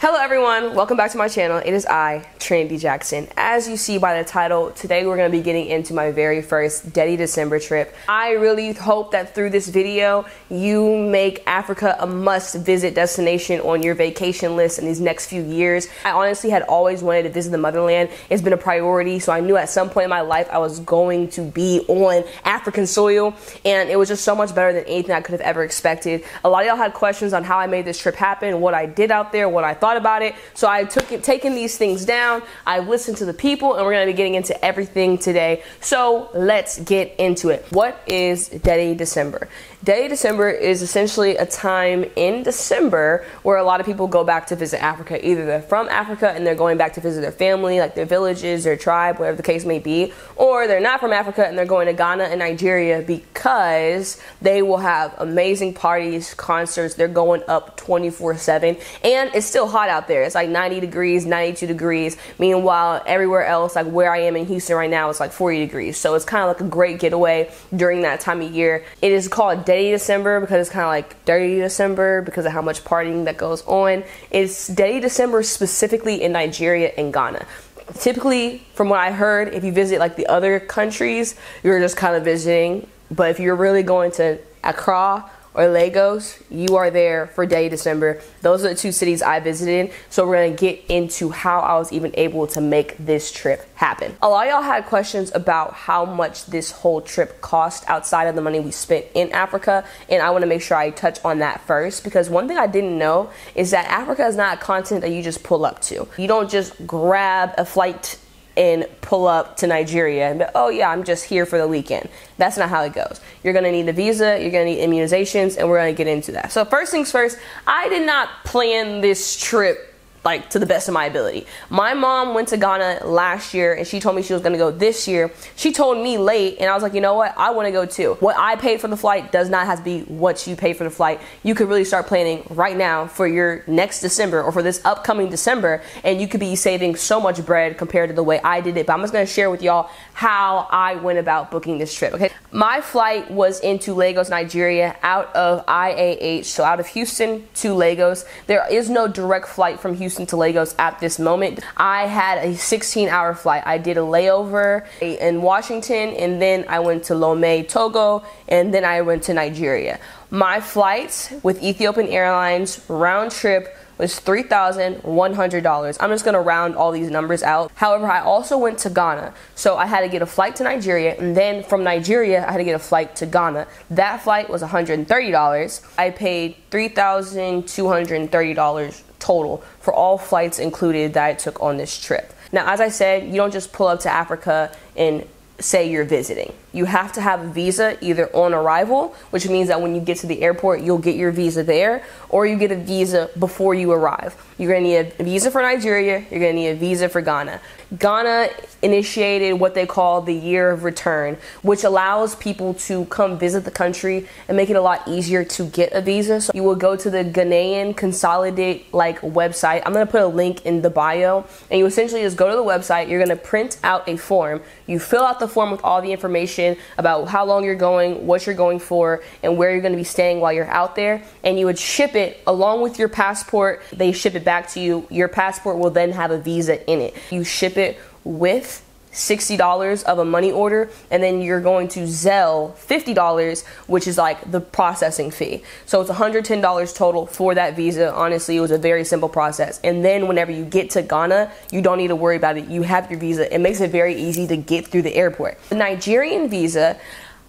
Hello everyone, welcome back to my channel. It is I, Trinity Jackson. As you see by the title, today we're going to be getting into my very first Detty December trip. I really hope that through this video, you make Africa a must-visit destination on your vacation list in these next few years. I honestly had always wanted to visit the motherland. It's been a priority, so I knew at some point in my life I was going to be on African soil, and it was just so much better than anything I could have ever expected. A lot of y'all had questions on how I made this trip happen, what I did out there, what I thought about it. So I taken these things down, I listened to the people, and we're going to be getting into everything today. So let's get into it. What is Detty December? Detty December is essentially a time in December where a lot of people go back to visit Africa. Either they're from Africa and they're going back to visit their family, like their villages, their tribe, whatever the case may be, or they're not from Africa and they're going to Ghana and Nigeria because they will have amazing parties, concerts. They're going up 24/7, and it's still hot out there. It's like 90 degrees, 92 degrees. Meanwhile, everywhere else, like where I am in Houston right now, it's like 40 degrees. So it's kind of like a great getaway during that time of year. It is called Detty December because it's kind of like Dirty December because of how much partying that goes on. It's Detty December specifically in Nigeria and Ghana. Typically, from what I heard, if you visit like the other countries, you're just kind of visiting. But if you're really going to Accra or Lagos, you are there for Detty December. Those are the two cities I visited. So we're gonna get into how I was even able to make this trip happen. A lot of y'all had questions about how much this whole trip cost outside of the money we spent in Africa, and I wanna make sure I touch on that first, because one thing I didn't know is that Africa is not a continent that you just pull up to. You don't just grab a flight and pull up to Nigeria and be, oh yeah, I'm just here for the weekend. That's not how it goes. You're gonna need a visa, you're gonna need immunizations, and we're gonna get into that. So first things first, I did not plan this trip like to the best of my ability. My mom went to Ghana last year and she told me she was gonna go this year. She told me late and I was like, you know what? I wanna go too. What I paid for the flight does not have to be what you pay for the flight. You could really start planning right now for your next December or for this upcoming December, and you could be saving so much bread compared to the way I did it. But I'm just gonna share with y'all how I went about booking this trip, okay? My flight was into Lagos, Nigeria, out of IAH, so out of Houston to Lagos. There is no direct flight from Houston to Lagos at this moment. I had a 16-hour flight. I did a layover in Washington, and then I went to Lomé, Togo, and then I went to Nigeria. My flights with Ethiopian Airlines round trip was $3,100. I'm just gonna round all these numbers out. However, I also went to Ghana. So I had to get a flight to Nigeria, and then from Nigeria, I had to get a flight to Ghana. That flight was $130. I paid $3,230 total for all flights included that I took on this trip. Now, as I said, you don't just pull up to Africa and say you're visiting. You have to have a visa either on arrival, which means that when you get to the airport, you'll get your visa there, or you get a visa before you arrive. You're gonna need a visa for Nigeria, you're gonna need a visa for Ghana. Ghana initiated what they call the year of return, which allows people to come visit the country and make it a lot easier to get a visa. So you will go to the Ghanaian Consolidate website. I'm gonna put a link in the bio, and you essentially just go to the website, you're gonna print out a form, you fill out the form with all the information about how long you're going, what you're going for, and where you're going to be staying while you're out there, and you would ship it along with your passport. They ship it back to you. Your passport will then have a visa in it. You ship it with $60 of a money order, and then you're going to Zelle $50, which is like the processing fee. So it's $110 total for that visa. Honestly, it was a very simple process. And then whenever you get to Ghana, you don't need to worry about it. You have your visa. It makes it very easy to get through the airport. The Nigerian visa,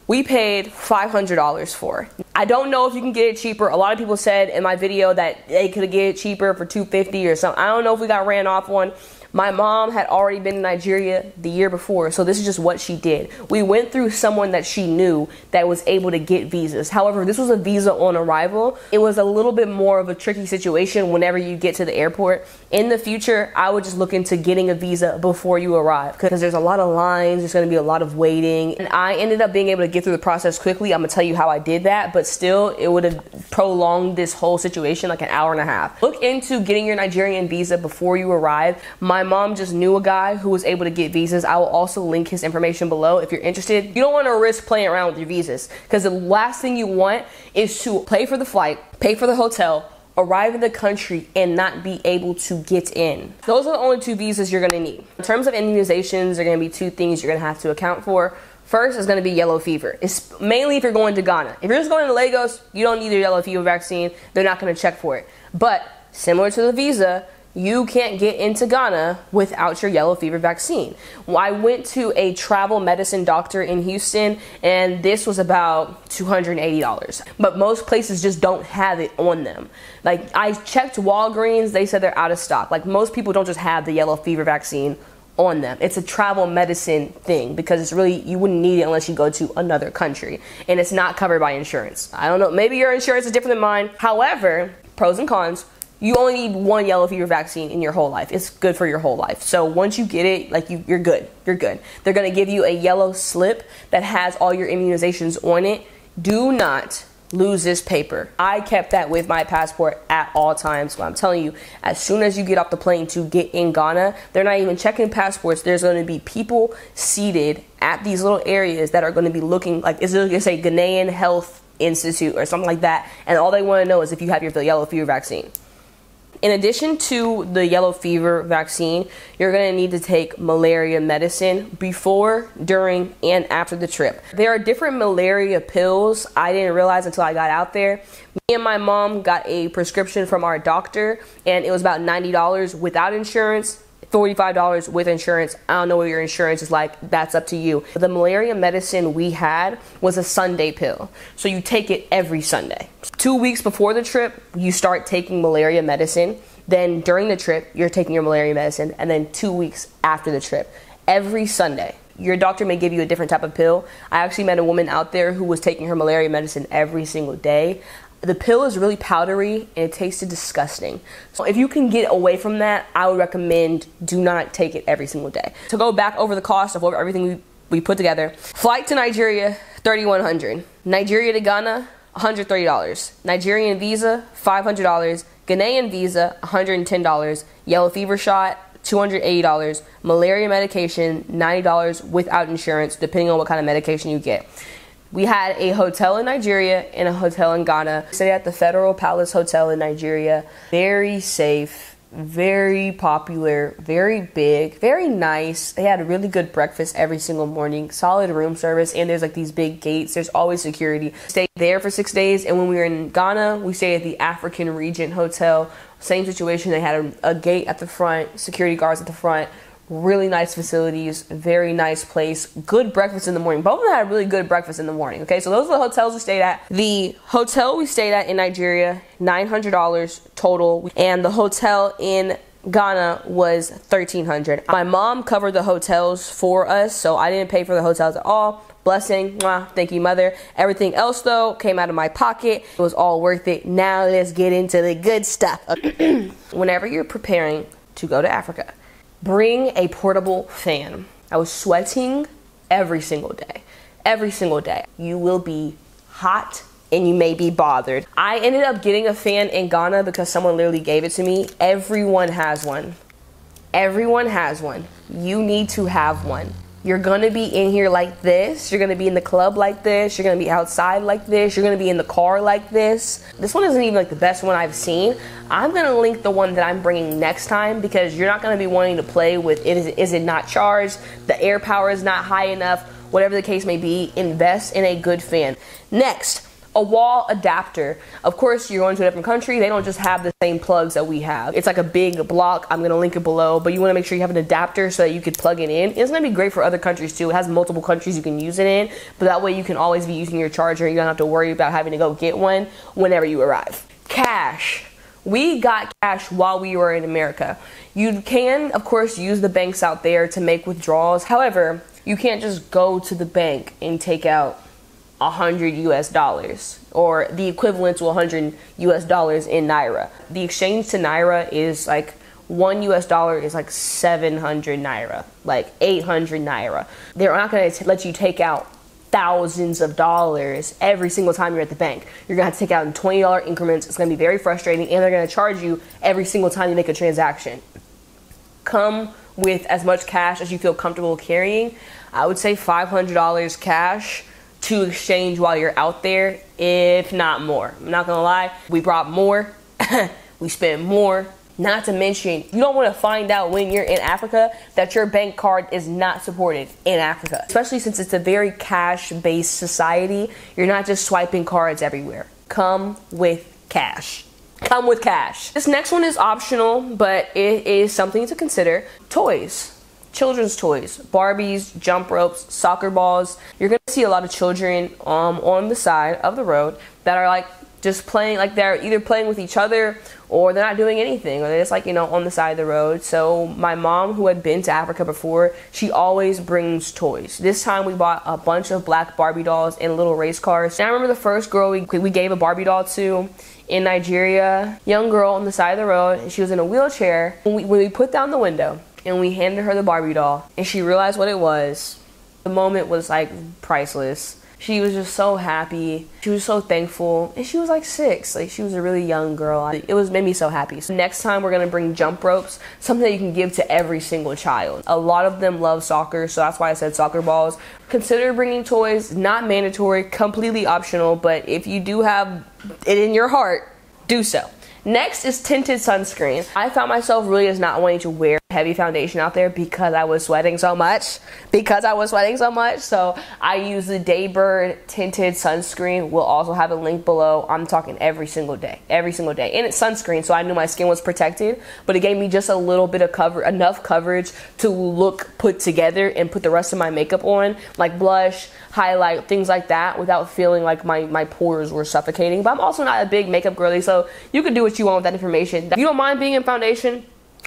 we paid $500 for. I don't know if you can get it cheaper. A lot of people said in my video that they could get it cheaper for $250 or something. I don't know if we got ran off on. My mom had already been in Nigeria the year before, so this is just what she did. We went through someone that she knew that was able to get visas. However, this was a visa on arrival. It was a little bit more of a tricky situation whenever you get to the airport. In the future, I would just look into getting a visa before you arrive, because there's a lot of lines, there's gonna be a lot of waiting. And I ended up being able to get through the process quickly. I'm gonna tell you how I did that, but still, it would have prolonged this whole situation like an hour and a half. Look into getting your Nigerian visa before you arrive. My mom just knew a guy who was able to get visas. I will also link his information below if you're interested. You don't want to risk playing around with your visas, because the last thing you want is to pay for the flight, pay for the hotel, arrive in the country and not be able to get in. Those are the only 2 visas you're gonna need. In terms of immunizations, there are gonna be 2 things you're gonna have to account for. First is gonna be yellow fever. It's mainly if you're going to Ghana. If you're just going to Lagos, you don't need your yellow fever vaccine. They're not gonna check for it. But similar to the visa, you can't get into Ghana without your yellow fever vaccine. Well, I went to a travel medicine doctor in Houston, and this was about $280. But most places just don't have it on them. Like, I checked Walgreens, they said they're out of stock. Like, most people don't just have the yellow fever vaccine on them. It's a travel medicine thing because it's really, you wouldn't need it unless you go to another country, and it's not covered by insurance. I don't know, maybe your insurance is different than mine. However, pros and cons. You only need 1 yellow fever vaccine in your whole life. It's good for your whole life. So once you get it, like you're good. You're good. They're going to give you a yellow slip that has all your immunizations on it. Do not lose this paper. I kept that with my passport at all times. So I'm telling you, as soon as you get off the plane to get in Ghana, they're not even checking passports. There's going to be people seated at these little areas that are going to be looking like, it's going to say Ghanaian Health Institute or something like that. And all they want to know is if you have your yellow fever vaccine. In addition to the yellow fever vaccine, you're going to need to take malaria medicine before, during, and after the trip. There are different malaria pills. I didn't realize until I got out there. Me and my mom got a prescription from our doctor, and it was about $90 without insurance, $45 with insurance. I don't know what your insurance is like. That's up to you. The malaria medicine we had was a Sunday pill. So you take it every Sunday. 2 weeks before the trip, you start taking malaria medicine. Then during the trip, you're taking your malaria medicine. And then 2 weeks after the trip, every Sunday. Your doctor may give you a different type of pill. I actually met a woman out there who was taking her malaria medicine every single day. The pill is really powdery and it tasted disgusting. So if you can get away from that, I would recommend do not take it every single day. To go back over the cost of everything we put together, flight to Nigeria, $3,100. Nigeria to Ghana, $130. Nigerian visa, $500. Ghanaian visa, $110. Yellow fever shot, $280. Malaria medication, $90 without insurance, depending on what kind of medication you get. We had a hotel in Nigeria and a hotel in Ghana. We stayed at the Federal Palace Hotel in Nigeria. Very safe, very popular, very big, very nice. They had a really good breakfast every single morning, solid room service, and there's like these big gates. There's always security. Stayed there for 6 days, and when we were in Ghana, we stayed at the African Regent Hotel. Same situation. They had a gate at the front, security guards at the front. Really nice facilities, very nice place, good breakfast in the morning. Both of them had really good breakfast in the morning. Okay, so those are the hotels we stayed at. The hotel we stayed at in Nigeria, $900 total, and the hotel in Ghana was $1,300. My mom covered the hotels for us, so I didn't pay for the hotels at all. Blessing, mwah, thank you, mother. Everything else though came out of my pocket. It was all worth it. Now let's get into the good stuff. Whenever you're preparing to go to Africa, bring a portable fan. I was sweating every single day. Every single day. You will be hot and you may be bothered. I ended up getting a fan in Ghana because someone literally gave it to me. Everyone has one. Everyone has one. You need to have one. You're gonna be in here like this. You're gonna be in the club like this. You're gonna be outside like this. You're gonna be in the car like this. This one isn't even like the best one I've seen. I'm gonna link the one that I'm bringing next time because you're not gonna be wanting to play with it. Is it not charged? The air power is not high enough. Whatever the case may be, invest in a good fan. Next, a wall adapter. Of course, you're going to a different country. They don't just have the same plugs that we have. It's like a big block. I'm going to link it below, but you want to make sure you have an adapter so that you could plug it in. It's going to be great for other countries too. It has multiple countries you can use it in, but that way you can always be using your charger. You don't have to worry about having to go get one whenever you arrive. Cash. We got cash while we were in America. You can, of course, use the banks out there to make withdrawals. However, you can't just go to the bank and take out $100 US or the equivalent to $100 US in Naira. The exchange to Naira is like $1 US is like 700 Naira, like 800 Naira. They're not going to let you take out thousands of dollars every single time you're at the bank. You're going to have to take out in $20 increments. It's going to be very frustrating, and they're going to charge you every single time you make a transaction. Come with as much cash as you feel comfortable carrying. I would say $500 cash to exchange while you're out there, if not more. I'm not gonna lie, we brought more We spend more. Not to mention, you don't want to find out when you're in Africa that your bank card is not supported in Africa. Especially since it's a very cash-based society. You're not just swiping cards everywhere. Come with cash. Come with cash. This next one is optional, but it is something to consider. Toys. Children's toys. Barbies, jump ropes, soccer balls. You're going to see a lot of children on the side of the road that are like just playing, like they're either playing with each other or they're not doing anything, or they're just like, you know, on the side of the road. So my mom, who had been to Africa before, she always brings toys. This time we bought a bunch of black Barbie dolls and little race cars. And I remember the first girl we gave a Barbie doll to in Nigeria, young girl on the side of the road, and she was in a wheelchair. When we put down the window and we handed her the Barbie doll and she realized what it was, the moment was like priceless. She was just so happy. She was so thankful. And she was like 6. Like, she was a really young girl. It made me so happy. So next time we're going to bring jump ropes, something that you can give to every single child. A lot of them love soccer, so that's why I said soccer balls. Consider bringing toys. Not mandatory, completely optional, but if you do have it in your heart, do so. Next is tinted sunscreen. I found myself really just not wanting to wear heavy foundation out there because I was sweating so much. So I use the Daybird tinted sunscreen. We'll also have a link below. I'm talking every single day. And it's sunscreen, so I knew my skin was protected, but it gave me just a little bit of enough coverage to look put together and put the rest of my makeup on, like blush, highlight, things like that, without feeling like my pores were suffocating. But I'm also not a big makeup girly, so you can do what you want with that information. If you don't mind being in foundation,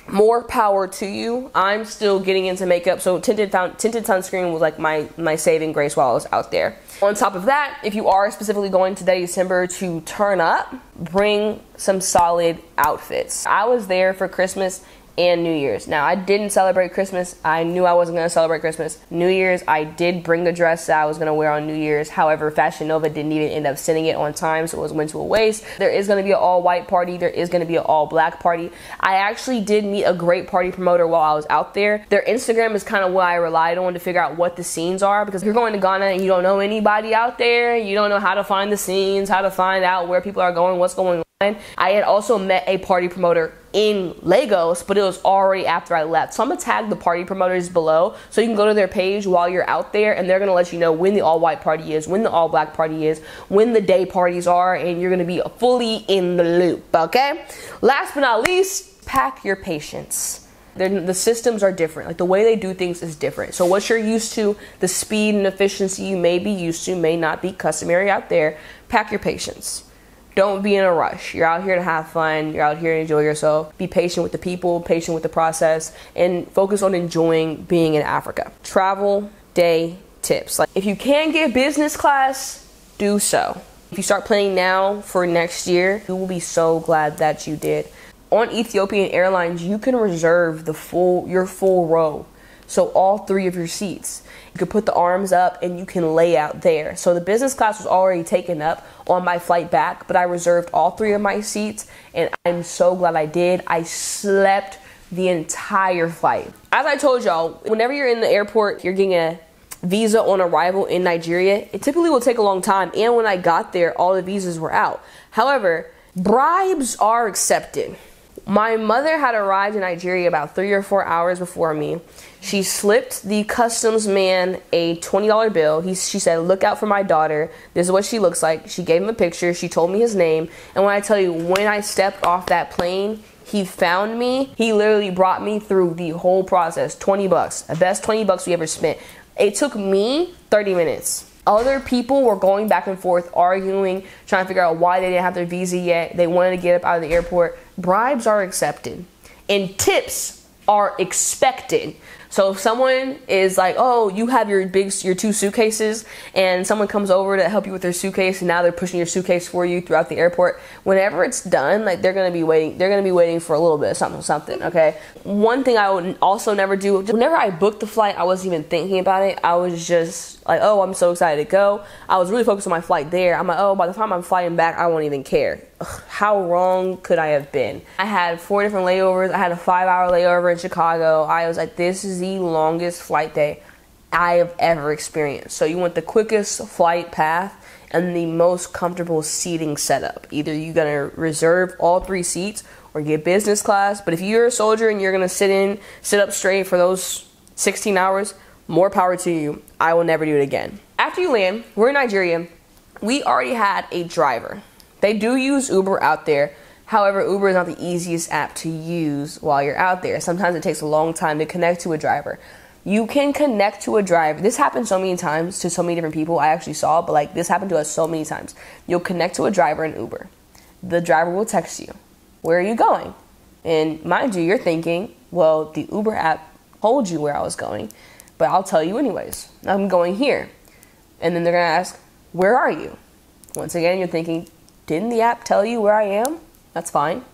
more power to you. I'm still getting into makeup, so tinted sunscreen was like my saving grace while I was out there. On top of that, if you are specifically going to December to turn up, bring some solid outfits. I was there for Christmas and New Year's. Now, I didn't celebrate Christmas. I knew I wasn't going to celebrate Christmas. New Year's, I did bring the dress that I was going to wear on New Year's. However, Fashion Nova didn't even end up sending it on time, so it went to a waste. There is going to be an all-white party. There is going to be an all-black party. I actually did meet a great party promoter while I was out there. Their Instagram is kind of what I relied on to figure out what the scenes are, because if you're going to Ghana and you don't know anybody out there, you don't know how to find the scenes, how to find out where people are going, what's going on. I had also met a party promoter in Lagos, but it was already after I left. So I'm gonna tag the party promoters below so you can go to their page while you're out there, and they're gonna let you know when the all-white party is, when the all-black party is, when the day parties are, and you're gonna be fully in the loop, okay? Last but not least, pack your patience. The systems are different. Like, the way they do things is different. So what you're used to, the speed and efficiency you may be used to, may not be customary out there. Pack your patience. Don't be in a rush. You're out here to have fun. You're out here to enjoy yourself. Be patient with the people, patient with the process, and focus on enjoying being in Africa. Travel day tips. Like, if you can get business class, do so. If you start planning now for next year, you will be so glad that you did. On Ethiopian Airlines, you can reserve your full row. So all 3 of your seats. You can put the arms up and you can lay out there. So the business class was already taken up on my flight back, but I reserved all 3 of my seats, and I'm so glad I did. I slept the entire flight. As I told y'all, whenever you're in the airport, you're getting a visa on arrival in Nigeria, it typically will take a long time, and when I got there, all the visas were out. However, bribes are accepted. My mother had arrived in Nigeria about 3 or 4 hours before me. She slipped the customs man a $20 bill. She said, "Look out for my daughter. This is what she looks like." She gave him a picture. She told me his name. And when I tell you, when I stepped off that plane, he found me. He literally brought me through the whole process. 20 bucks. The best 20 bucks we ever spent. It took me 30 minutes. Other people were going back and forth, arguing, trying to figure out why they didn't have their visa yet. They wanted to get up out of the airport. Bribes are accepted, and tips are expected. So if someone is like, "Oh, you have your 2 suitcases," and someone comes over to help you with their suitcase, and now they're pushing your suitcase for you throughout the airport, whenever it's done, like, they're gonna be waiting for a little bit of something, okay? One thing I would also never do, whenever I booked the flight, I wasn't even thinking about it. I was just like, "Oh, I'm so excited to go." I was really focused on my flight there. I'm like, "Oh, by the time I'm flying back, I won't even care." Ugh, how wrong could I have been? I had 4 different layovers. I had a 5-hour layover in Chicago. I was like, this is the longest flight day I have ever experienced. So you want the quickest flight path and the most comfortable seating setup. Either you're gonna reserve all 3 seats or get business class. But if you're a soldier and you're gonna sit up straight for those 16 hours, more power to you. I will never do it again. After you land, we're in Nigeria. We already had a driver. They do use Uber out there. However, Uber is not the easiest app to use while you're out there. Sometimes it takes a long time to connect to a driver. You can connect to a driver. This happened so many times to so many different people I actually saw, but like this happened to us so many times. You'll connect to a driver in Uber. The driver will text you, where are you going? And mind you, you're thinking, well, the Uber app told you where I was going, but I'll tell you anyways. I'm going here. And then they're gonna ask, where are you? Once again, you're thinking, didn't the app tell you where I am? That's fine.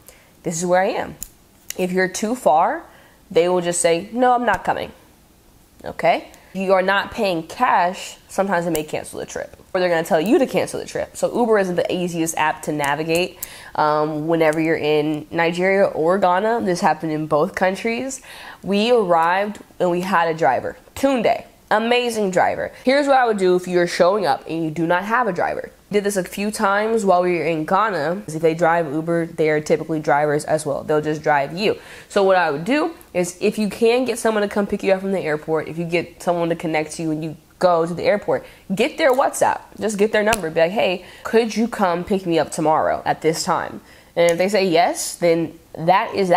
This is where I am. If you're too far, they will just say, no, I'm not coming. Okay? If you are not paying cash, sometimes they may cancel the trip. Or they're going to tell you to cancel the trip. So Uber isn't the easiest app to navigate whenever you're in Nigeria or Ghana. This happened in both countries. We arrived and we had a driver. Tunde. Amazing driver. Here's what I would do if you're showing up and you do not have a driver. Did this a few times while we were in Ghana. If they drive Uber, they are typically drivers as well. They'll just drive you. So what I would do is, if you can get someone to come pick you up from the airport, if you get someone to connect to you when you go to the airport, get their WhatsApp. Just get their number. Be like, hey, could you come pick me up tomorrow at this time? And if they say yes, then that is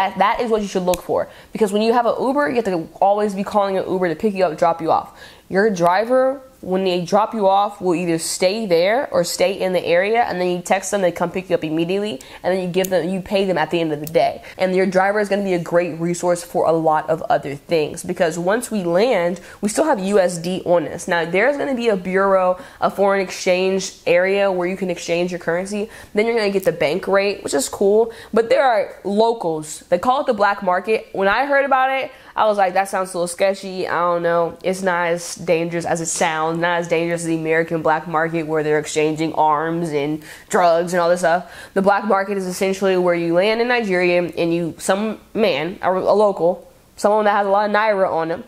what you should look for. Because when you have an Uber, you have to always be calling an Uber to pick you up, drop you off. Your driver, when they drop you off, will either stay there or stay in the area, and then you text them, they come pick you up immediately, and then you pay them at the end of the day. And your driver is going to be a great resource for a lot of other things, because once we land, we still have USD on us. Now, there's going to be a bureau, a foreign exchange area where you can exchange your currency. Then you're going to get the bank rate, which is cool, but there are locals. They call it the black market. When I heard about it, I was like, that sounds a little sketchy. I don't know. It's not as dangerous as it sounds. Not as dangerous as the American black market, where they're exchanging arms and drugs and all this stuff. The black market is essentially where you land in Nigeria and some man, a local, someone that has a lot of naira on them,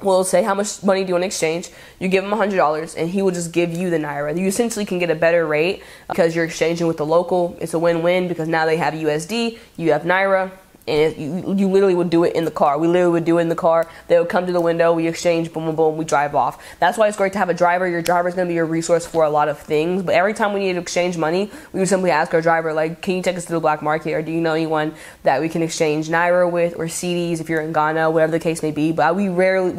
will say, how much money do you want to exchange? You give him $100 and he will just give you the naira. You essentially can get a better rate because you're exchanging with the local. It's a win-win because now they have USD, you have naira. And you literally would do it in the car. We literally would do it in the car. They would come to the window, we exchange, boom, boom, boom, we drive off. That's why it's great to have a driver. Your driver is going to be a resource for a lot of things. But every time we need to exchange money, we would simply ask our driver, like, can you take us to the black market? Or do you know anyone that we can exchange naira with, or CDs if you're in Ghana, whatever the case may be. But we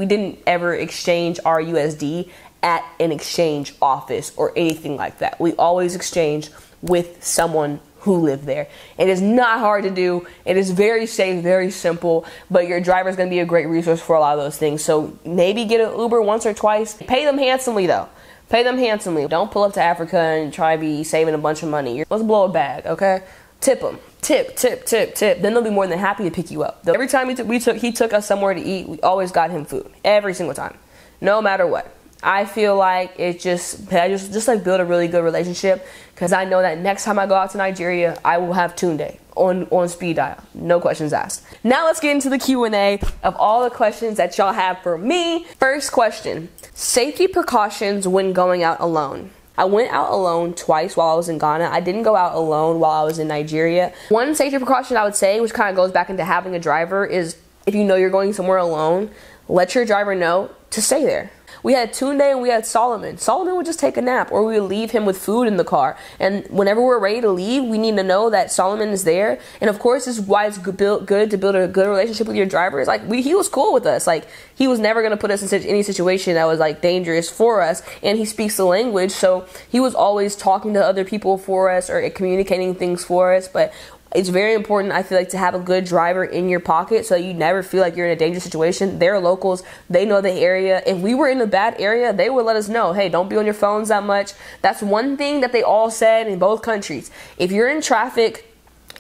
didn't ever exchange our USD at an exchange office or anything like that. We always exchange with someone who live there. It is not hard to do. It is very safe, very simple, but your driver is going to be a great resource for a lot of those things. So maybe get an Uber once or twice. Pay them handsomely though. Pay them handsomely. Don't pull up to Africa and try to be saving a bunch of money. Let's blow a bag, okay? Tip them. Tip. Then they'll be more than happy to pick you up. Every time he took us somewhere to eat, we always got him food. Every single time. No matter what. I feel like I just like build a really good relationship, because I know that next time I go out to Nigeria, I will have Tunde on speed dial. No questions asked. Now let's get into the Q&A of all the questions that y'all have for me. First question, safety precautions when going out alone. I went out alone twice while I was in Ghana. I didn't go out alone while I was in Nigeria. One safety precaution I would say, which kind of goes back into having a driver, is if you know you're going somewhere alone, let your driver know to stay there. We had Tunde and we had Solomon. Solomon would just take a nap, or we would leave him with food in the car. And whenever we're ready to leave, we need to know that Solomon is there. And of course, this is why it's good to build a good relationship with your driver. It's like, he was cool with us. Like, he was never going to put us in any situation that was like dangerous for us. And he speaks the language, so he was always talking to other people for us or communicating things for us. But it's very important, I feel like, to have a good driver in your pocket so you never feel like you're in a dangerous situation. They're locals. They know the area. If we were in a bad area, they would let us know, hey, don't be on your phones that much. That's one thing that they all said in both countries. If you're in traffic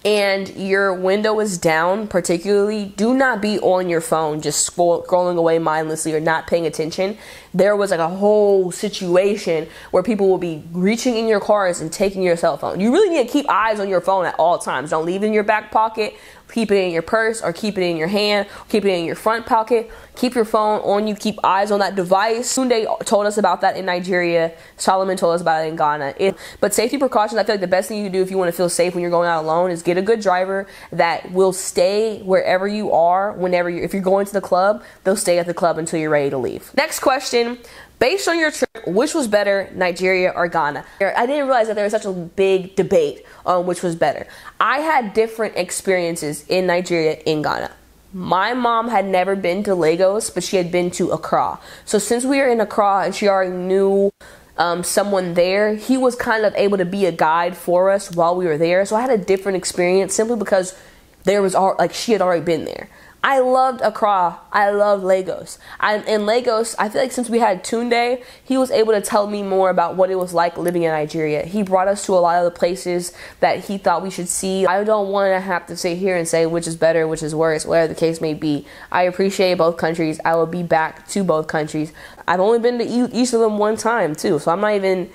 and your window is down, particularly, do not be on your phone just scrolling away mindlessly or not paying attention. There was like a whole situation where people will be reaching in your cars and taking your cell phone. You really need to keep eyes on your phone at all times. Don't leave it in your back pocket. Keep it in your purse or keep it in your hand, keep it in your front pocket. Keep your phone on you, keep eyes on that device. Tunde told us about that in Nigeria. Solomon told us about it in Ghana. But safety precautions, I feel like the best thing you can do if you want to feel safe when you're going out alone is get a good driver that will stay wherever you are if you're going to the club, they'll stay at the club until you're ready to leave. Next question. Based on your trip, which was better, Nigeria or Ghana? I didn't realize that there was such a big debate on which was better. I had different experiences in Nigeria and Ghana. My mom had never been to Lagos, but she had been to Accra. So since we were in Accra and she already knew someone there, he was kind of able to be a guide for us while we were there. So I had a different experience simply because she had already been there. I loved Accra. I loved Lagos. In Lagos, I feel like since we had Tunde, he was able to tell me more about what it was like living in Nigeria. He brought us to a lot of the places that he thought we should see. I don't want to have to sit here and say which is better, which is worse, whatever the case may be. I appreciate both countries. I will be back to both countries. I've only been to each of them one time too, so I'm not even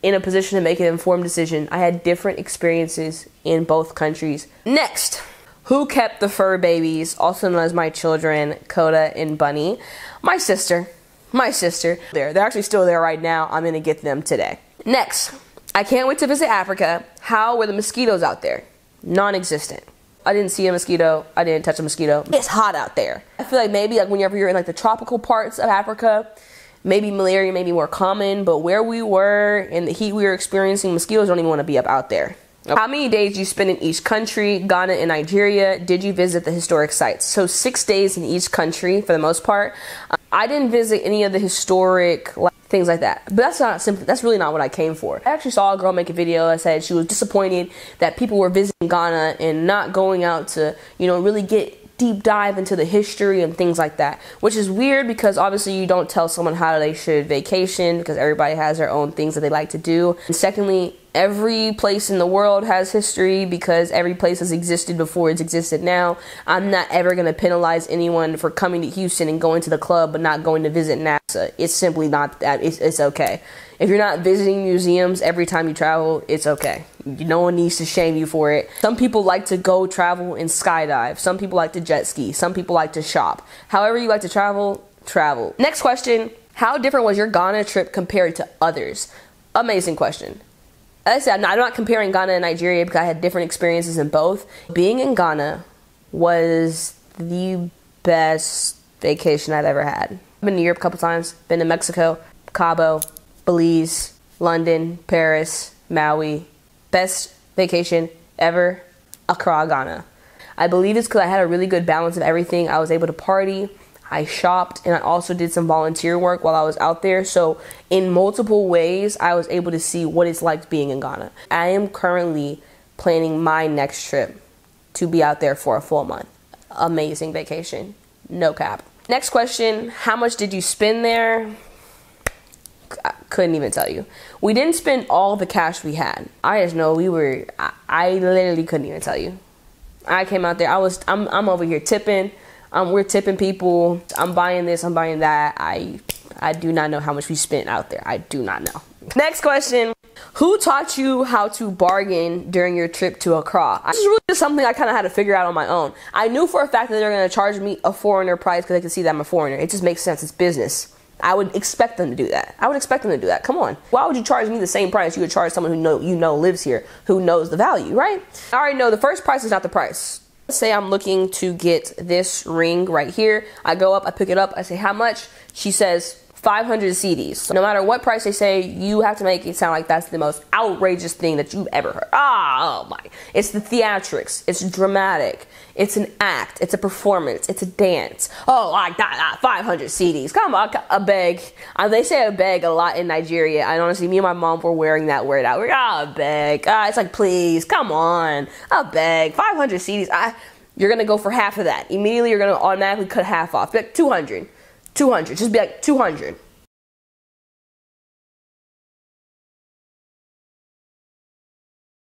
in a position to make an informed decision. I had different experiences in both countries. Next. Who kept the fur babies, also known as my children, Coda and Bunny? My sister. They're actually still there right now. I'm going to get them today. Next, I can't wait to visit Africa. How were the mosquitoes out there? Non-existent. I didn't see a mosquito. I didn't touch a mosquito. It's hot out there. I feel like maybe whenever you're in the tropical parts of Africa, maybe malaria may be more common, but where we were and the heat we were experiencing, mosquitoes don't even want to be up out there. How many days did you spend in each country, Ghana and Nigeria? Did you visit the historic sites? So 6 days in each country for the most part. I didn't visit any of the historic things like that. But that's really not what I came for. I actually saw a girl make a video that said she was disappointed that people were visiting Ghana and not going out to, really get deep dive into the history and things like that, which is weird because obviously you don't tell someone how they should vacation because everybody has their own things that they like to do. And secondly, every place in the world has history because every place has existed before it's existed now. I'm not ever going to penalize anyone for coming to Houston and going to the club but not going to visit NASA. It's simply not that. It's okay. If you're not visiting museums every time you travel, it's okay. No one needs to shame you for it. Some people like to go travel and skydive. Some people like to jet ski. Some people like to shop. However you like to travel, travel. Next question. How different was your Ghana trip compared to others? Amazing question. As I said, I'm not comparing Ghana and Nigeria because I had different experiences in both. Being in Ghana was the best vacation I've ever had. I've been to Europe a couple times. Been to Mexico, Cabo, Belize, London, Paris, Maui. Best vacation ever, Accra, Ghana. I believe it's because I had a really good balance of everything. I was able to party, I shopped, and I also did some volunteer work while I was out there. So in multiple ways, I was able to see what it's like being in Ghana. I am currently planning my next trip to be out there for a full month. Amazing vacation. No cap. Next question, how much did you spend there? I couldn't even tell you. We didn't spend all the cash we had. I just know I literally couldn't even tell you. I came out there, I'm over here tipping. We're tipping people. I'm buying this, I'm buying that. I do not know how much we spent out there. I do not know. Next question. Who taught you how to bargain during your trip to Accra? This is really just something I kind of had to figure out on my own. I knew for a fact that they're going to charge me a foreigner price because they can see that I'm a foreigner. It just makes sense. It's business. I would expect them to do that. Come on. Why would you charge me the same price you would charge someone who lives here, who knows the value, right? I already know the first price is not the price. Let's say I'm looking to get this ring right here. I go up, I pick it up, I say, how much? She says, 500 CDs. No matter what price they say, you have to make it sound like that's the most outrageous thing that you've ever heard. Oh my. It's the theatrics. It's dramatic. It's an act. It's a performance. It's a dance. Oh, I got 500 CDs. Come on, a beg. They say a beg a lot in Nigeria. And honestly, me and my mom were wearing that word out. We're a beg. It's like, please, come on. A beg. 500 CDs. You're going to go for half of that. Immediately, you're going to automatically cut half off. Be like 200. 200. Just be like 200.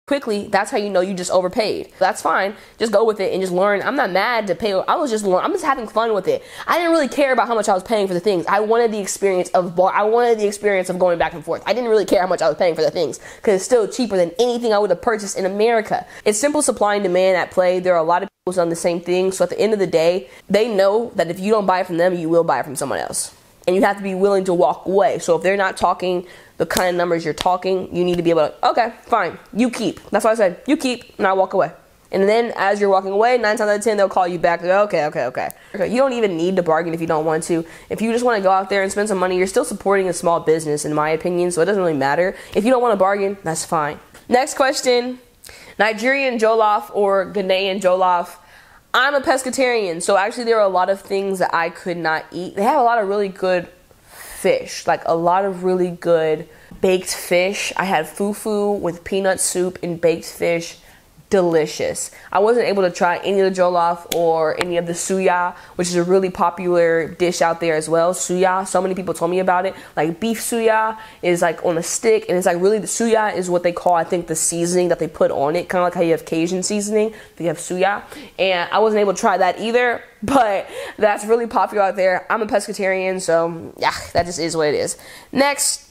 quickly, that's how you know you just overpaid. That's fine. Just go with it and just learn. I'm not mad to pay. I'm just having fun with it. I didn't really care about how much I was paying for the things. I wanted the experience of going back and forth. I didn't really care how much I was paying for the things because it's still cheaper than anything I would have purchased in America. It's simple supply and demand at play. There are a lot of people on the same thing. So at the end of the day, they know that if you don't buy it from them, you will buy it from someone else. And you have to be willing to walk away. So if they're not talking the kind of numbers you're talking, you need to be able to, okay, fine, you keep. That's why I said, you keep, and I walk away. And then as you're walking away, 9 times out of 10, they'll call you back. Okay. You don't even need to bargain if you don't want to. If you just want to go out there and spend some money, you're still supporting a small business, in my opinion, so it doesn't really matter. If you don't want to bargain, that's fine. Next question, Nigerian jollof or Ghanaian jollof? I'm a pescatarian, so actually there are a lot of things that I could not eat. They have a lot of really good fish, like a lot of really good baked fish. I had fufu with peanut soup and baked fish. Delicious. I wasn't able to try any of the jollof or any of the suya, which is a really popular dish out there as well. Suya, so many people told me about it. Like beef suya is like on a stick, and it's like really, the suya is what they call, I think, the seasoning that they put on it, kind of like how you have Cajun seasoning, they have suya. And I wasn't able to try that either, but that's really popular out there. I'm a pescatarian, so yeah, that just is what it is. Next,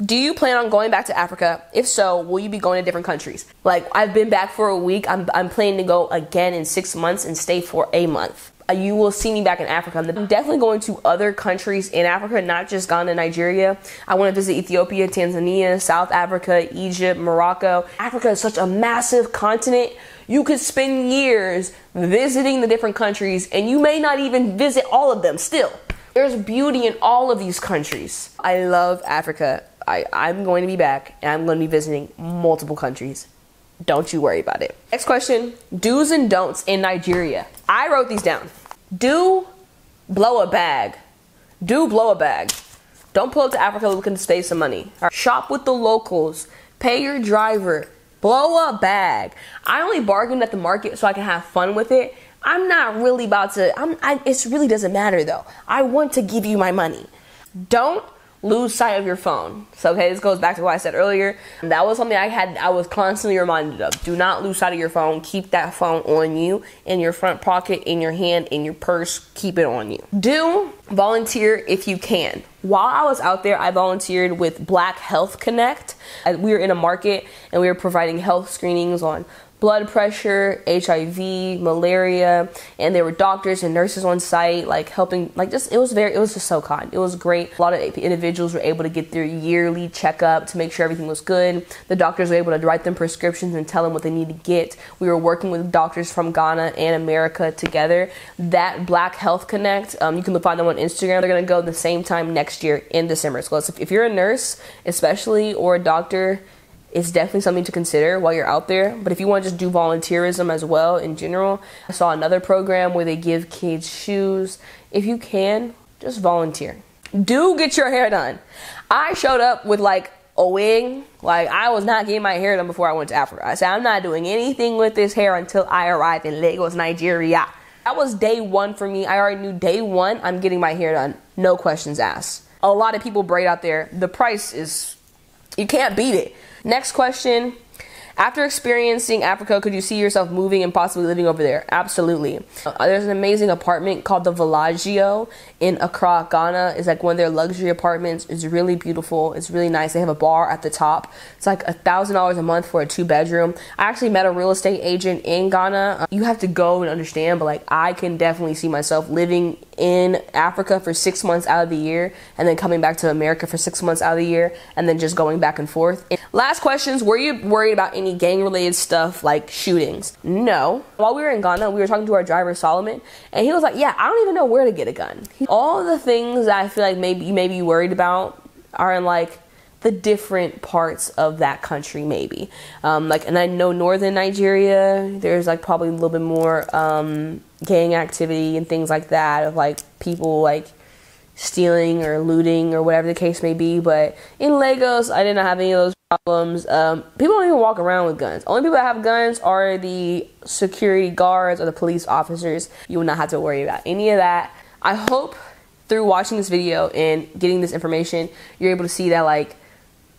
do you plan on going back to Africa? If so, will you be going to different countries? Like, I've been back for a week. I'm planning to go again in 6 months and stay for a month. You will see me back in Africa. I'm definitely going to other countries in Africa, not just Ghana, Nigeria. I want to visit Ethiopia, Tanzania, South Africa, Egypt, Morocco. Africa is such a massive continent. You could spend years visiting the different countries, and you may not even visit all of them still. There's beauty in all of these countries. I love Africa. I'm going to be back, and I'm going to be visiting multiple countries. Don't you worry about it. Next question, do's and don'ts in Nigeria. I wrote these down. Do blow a bag. Do blow a bag. Don't pull up to Africa looking to save some money. Shop with the locals. Pay your driver. Blow a bag. I only bargained at the market so I can have fun with it. I'm not really about to, it really doesn't matter though. I want to give you my money. Don't lose sight of your phone. So, okay, this goes back to what I said earlier. That was something I was constantly reminded of. Do not lose sight of your phone. Keep that phone on you, in your front pocket, in your hand, in your purse. Keep it on you. Do volunteer if you can. While I was out there, I volunteered with Black Health Connect. We were in a market and we were providing health screenings on blood pressure, HIV, malaria, and there were doctors and nurses on site, like helping, like just, it was just so kind. It was great. A lot of individuals were able to get their yearly checkup to make sure everything was good. The doctors were able to write them prescriptions and tell them what they need to get. We were working with doctors from Ghana and America together. That Black Health Connect, you can find them on Instagram. They're gonna go the same time next year in December. So if you're a nurse, especially, or a doctor, it's definitely something to consider while you're out there. But if you want to just do volunteerism as well in general, I saw another program where they give kids shoes. If you can, just volunteer. Do get your hair done. I showed up with like a wig. Like, I was not getting my hair done before I went to Africa. I said, I'm not doing anything with this hair until I arrive in Lagos, Nigeria. That was day one for me. I already knew day one, I'm getting my hair done. No questions asked. A lot of people braid out there. The price is, you can't beat it. Next question. After experiencing Africa, could you see yourself moving and possibly living over there? Absolutely. There's an amazing apartment called the Villaggio in Accra, Ghana. It's like one of their luxury apartments. It's really beautiful. It's really nice. They have a bar at the top. It's like $1,000 a month for a 2-bedroom. I actually met a real estate agent in Ghana. You have to go and understand, but like, I can definitely see myself living in Africa for 6 months out of the year and then coming back to America for 6 months out of the year and then just going back and forth. Last questions. Were you worried about any gang related stuff like shootings? No. While we were in Ghana, we were talking to our driver Solomon, and he was like, yeah, I don't even know where to get a gun. All the things that I feel like maybe you may be worried about are in like the different parts of that country, maybe. And I know northern Nigeria, there's like probably a little bit more gang activity and things like that, of like people like stealing or looting or whatever the case may be. But in Lagos, I did not have any of those problems. People don't even walk around with guns. Only people that have guns are the security guards or the police officers. You will not have to worry about any of that. I hope through watching this video and getting this information, you're able to see that, like,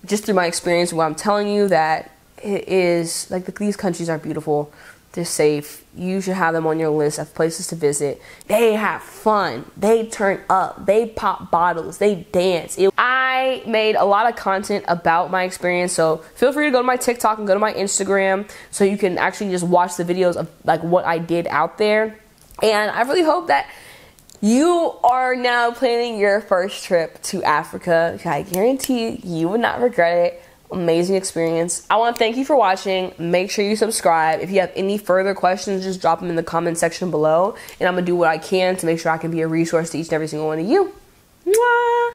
just through my experience, what I'm telling you, that it is like these countries are beautiful. They're safe. You should have them on your list of places to visit. They have fun. They turn up. They pop bottles. They dance. I made a lot of content about my experience, so feel free to go to my TikTok and go to my Instagram so you can actually just watch the videos of like what I did out there. And I really hope that you are now planning your first trip to Africa. I guarantee you would not regret it. Amazing experience. I want to thank you for watching. Make sure you subscribe. If you have any further questions, just drop them in the comment section below, and I'm gonna do what I can to make sure I can be a resource to each and every single one of you. Mwah!